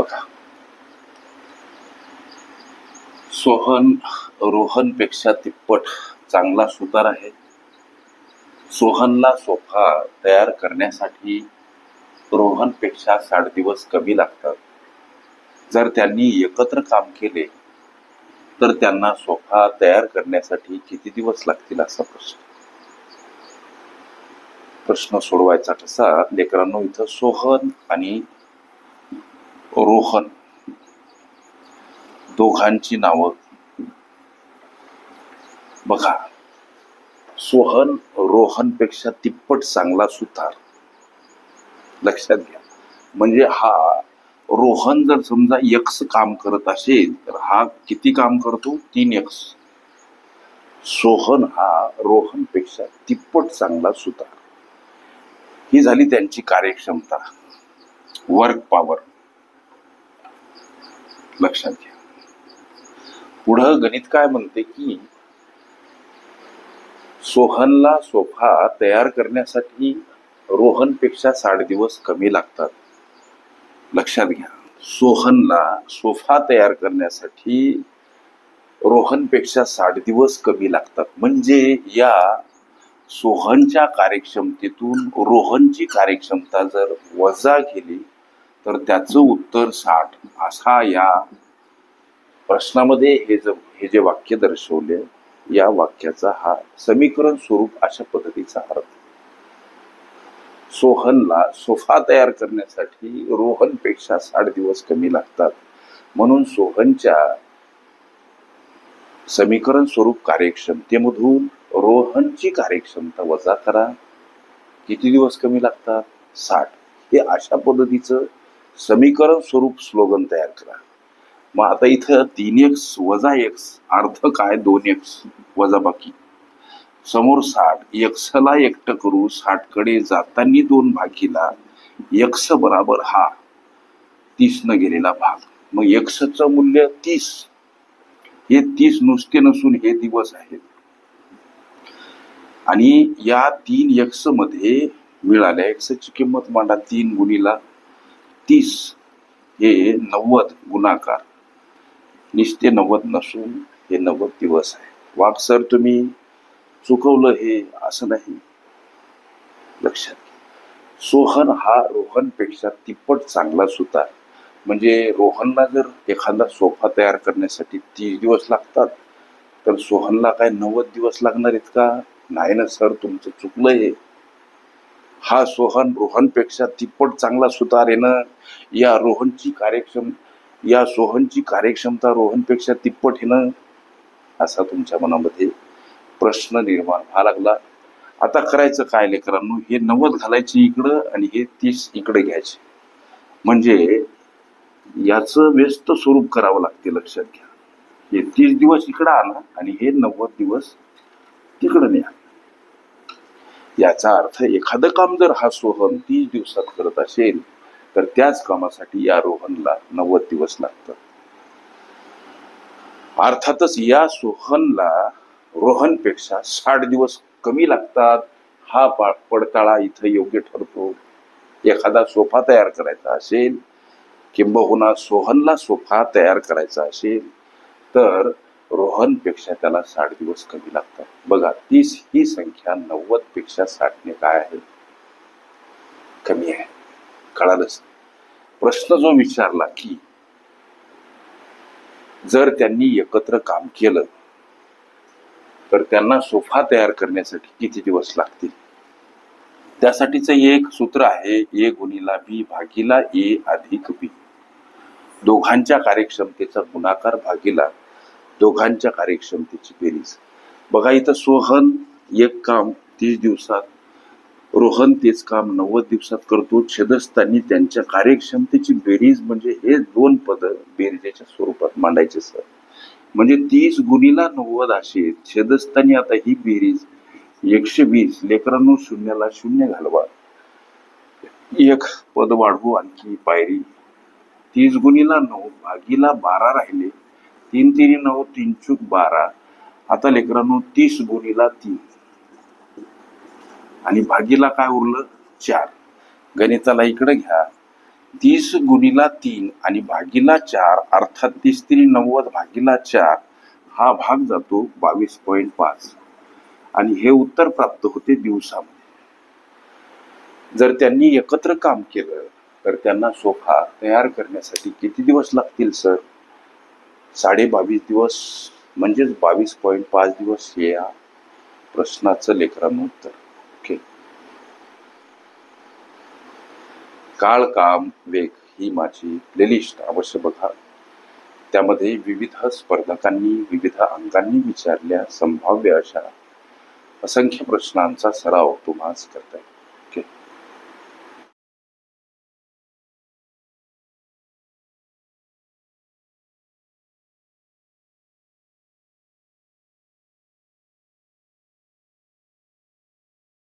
बघा, सोहन रोहनपेक्षा तिप्पट चांगला सुतार आहे. सोहनला सोफा तयार करण्यासाठी रोहनपेक्षा 60 दिवस कमी लागतात. जर त्यांनी एकत्र काम केले तर त्यांना सोफा तयार करण्यासाठी किती दिवस लागतील असा प्रश्न सोडवायचा कसा? लेकरांनो, इथं सोहन आणि रोहन दोघांची नावं बघा. सोहन रोहनपेक्षा तिप्पट चांगला सुतार. लक्षात घ्या. म्हणजे हा रोहन जर समजा एक्स काम करत असेल तर हा किती काम करतो? 3x. सोहन हा रोहनपेक्षा तिप्पट चांगला सुतार. ही झाली त्यांची कार्यक्षमता, वर्क पॉवर. लक्षात घ्या. पुढं गणित काय म्हणते की सोहनला सोफा तयार करण्यासाठी रोहनपेक्षा 60 दिवस कमी लागतात. लक्षात घ्या. सोहनला सोफा तयार करण्यासाठी रोहनपेक्षा 60 दिवस कमी लागतात. म्हणजे या सोहनच्या कार्यक्षमतेतून रोहनची कार्यक्षमता जर वजा केली तर त्याचं उत्तर 60. असा या प्रश्नामध्ये हे जे वाक्य दर्शवले, या वाक्याचा हा समीकरण स्वरूप अशा पद्धतीचा अर्थ. सोहनला सोफा तयार करण्यासाठी रोहनपेक्षा 60 दिवस कमी लागतात, म्हणून सोहनच्या समीकरण स्वरूप कार्यक्षमतेमधून रोहनची कार्यक्षमता वजा करा. किती दिवस कमी लागतात? 60. हे अशा पद्धतीचं समीकरण स्वरूप स्लोगन तयार करा. मग आता इथं 3x वजा x अर्थ काय? 2x वजा बाकी. समोर 60. x ला एकटं करू. 60 कडे जाताना 2 भागीला x बराबर हा 30 न गेलेला भाग. मग x चं मूल्य 30. हे 30 नुसते नसून हे दिवस आहेत. आणि या 3x मध्ये मिळाल्या x ची किंमत मांडा. 3 गुणिला 30 हे 90 गुणाकार. निस्ते 90 नसून हे 90 दिवस आहे. वाघ सर तुम्ही चुकवलं हे असं नाही. लक्षात घ्या. सोहन हा रोहनपेक्षा तिप्पट चांगला सुतार. म्हणजे रोहनला जर एखादा सोफा तयार करण्यासाठी 30 दिवस लागतात तर सोहनला काय 90 दिवस लागणार आहेत का? नाही ना सर, तुमचं चुकलं हे. हा सोहन रोहनपेक्षा तिप्पट चांगला सुतार आहे ना. या सोहनची कार्यक्षमता रोहनपेक्षा तिप्पट आहे ना, असा तुमच्या मनामध्ये प्रश्न निर्माण व्हायला लागला. आता करायचं काय लेकरांनो? हे 90 घालायचे इकडं आणि हे 30 इकडे घ्यायचे. म्हणजे याचं व्यस्त स्वरूप करावं लागते. लक्षात घ्या. हे 30 दिवस इकडं आणा आणि हे 90 दिवस तिकडं न्या. याचा अर्थ एखादं काम जर हा सोहन 30 दिवसात करत असेल तर त्याच कामासाठी या रोहनला 90 दिवस लागतात. अर्थातच या सोहनला रोहनपेक्षा 60 दिवस कमी लागतात. हा पडताळा इथं योग्य ठरतो. एखादा सोफा तयार करायचा असेल किंबहुना सोहनला सोफा तयार करायचा असेल तर रोहनपेक्षा त्याला 60 दिवस कमी लागतात. बघा, 30 ही संख्या 90 पेक्षा 60 ने काय आहे? कमी आहे. कळालंच. प्रश्न जो विचारला की जर त्यांनी एकत्र काम केलं तर त्यांना सोफा तयार करण्यासाठी किती दिवस लागतील? त्यासाठीचं एक सूत्र आहे, a गुणिला b भागीला a अधिक b. दोघांच्या कार्यक्षमतेचा गुणाकार भागीला दोघांच्या कार्यक्षमतेची बेरीज. बघा, इथं सोहन एक काम 30 दिवसात, रोहन तेच काम 90 दिवसात करतो. छेदस्थानी त्यांच्या कार्यक्षमतेची बेरीज म्हणजे हे 2 पद बेरजेच्या स्वरूपात मांडायचे सर. म्हणजे 30 गुणिला 90 असे. छेदस्थानी आता ही बेरीज 120. लेकरांनो, शून्याला शून्य घालवा. एक पद वाढवू आणखी पायरी. 30 गुणिला 9 भागीला 12 राहिले. 3 3 9 3 चूक 12. आता लेकरांनो 30 गुणिला 3 आणि भागीला काय उरलं? 4. गणिताला इकडे घ्या. 30 गुणिला 3 आणि भागीला 4 अर्थात 30 3 90 भागीला 4 हा भाग जातो 22.5 आणि हे उत्तर प्राप्त होते दिवसामध्ये. जर त्यांनी एकत्र काम केलं तर त्यांना सोफा तयार करण्यासाठी किती दिवस लागतील सर? 22.5 दिवस म्हणजेच 22.5 दिवस हे या प्रश्नाचं लेकरांचं उत्तर. ओके. काळ काम वेग ही माझी प्लेलिस्ट अवश्य बघा. त्यामध्ये विविध स्पर्धकांनी विविध अंकांनी विचारल्या संभाव्य अशा असंख्य प्रश्नांचा सराव तुम्हाला करता येईल.